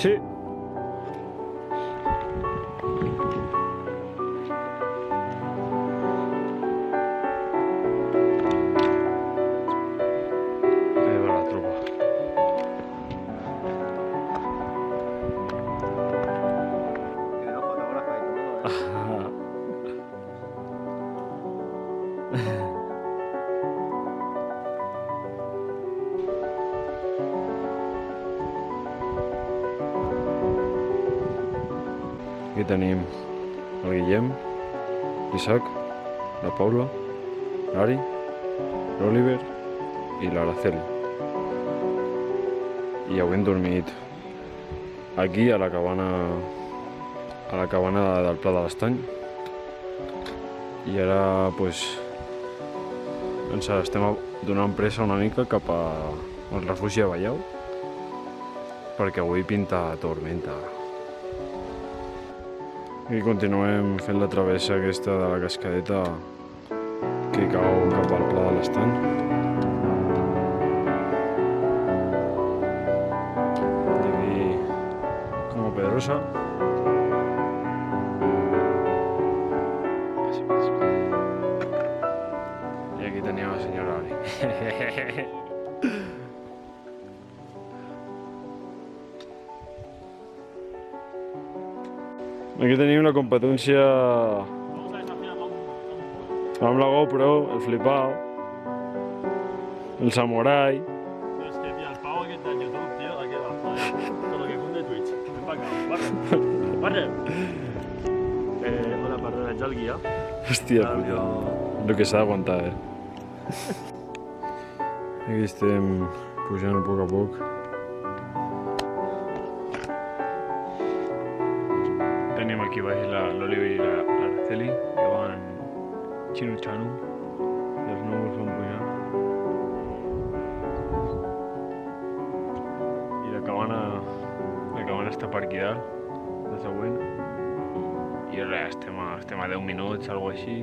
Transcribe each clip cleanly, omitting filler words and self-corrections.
Sí. Ahí va la tropa. Quedó fotógrafa y todo, Aquí tenim el Guillem, l'Isaac, la Paula, l'Ari, l'Oliver i l'Araceli. I avui hem dormit aquí a la cabana del Pla de l'Estany. I ara pues, ens estem donant pressa una mica cap al refugi de Ballau perquè avui pinta tormenta. I continuem fent la travessa aquesta de la cascadeta que cau cap al Pla de l'Estany. Aquí com a Pedrosa. I aquí teníem la senyora Ari. Aquí tenim la competència amb la GoPro, el flipao, el samurai. Hostia, tío, el pavo que está en YouTube, tío, aquí abajo, todo lo que cunde Twitch. Ven para acá, barre. Hola, perdona, ets el guia? Hòstia, el que s'ha d'aguantar, Aquí estem pujant a poc a poc. Tenim aquí baix l'Oliver i l'Araceli, que van xino-xano, i els núvols van pujant. I la cabana està per aquí dalt, la següent. I res, estem a 10 minuts, alguna cosa així.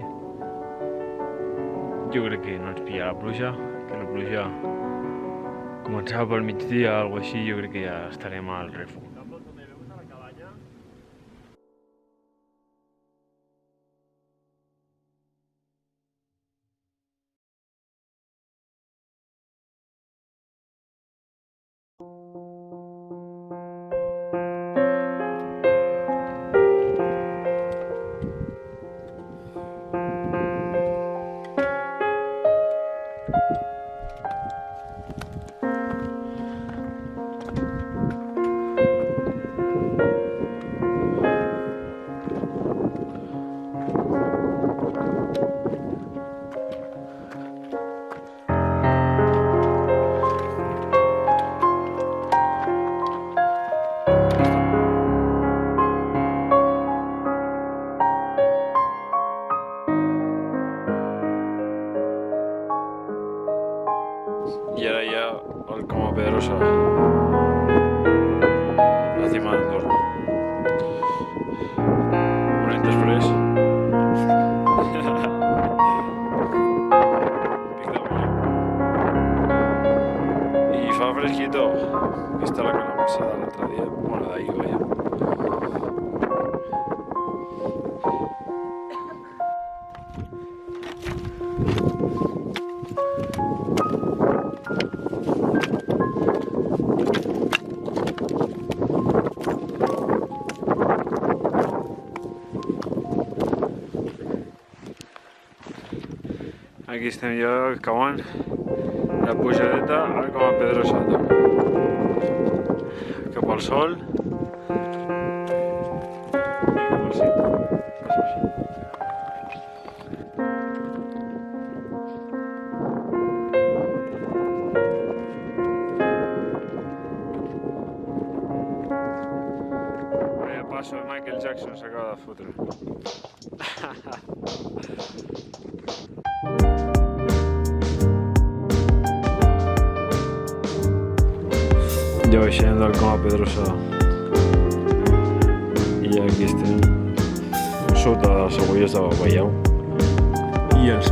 Jo crec que no ens pilla la pluja, que la pluja començava pel migdia, alguna cosa així, jo crec que ja estarem al refu. I ara ja el Coma Pedrosa, la cima d'Andorra. Un any després. Pic de Ballau. I fa fresquito. Aquí està la calamarsa de l'altre dia. Bueno, d'ahir, vaja. Aquí estem ja acabant la pujadeta al Coma Pedrosa. Cap al sol. I cap al cim. Vaya paso de Michael Jackson s'acaba de fotre. Ja baixem del Coma Pedrosa i aquí estem sota les agulles de Ballau i el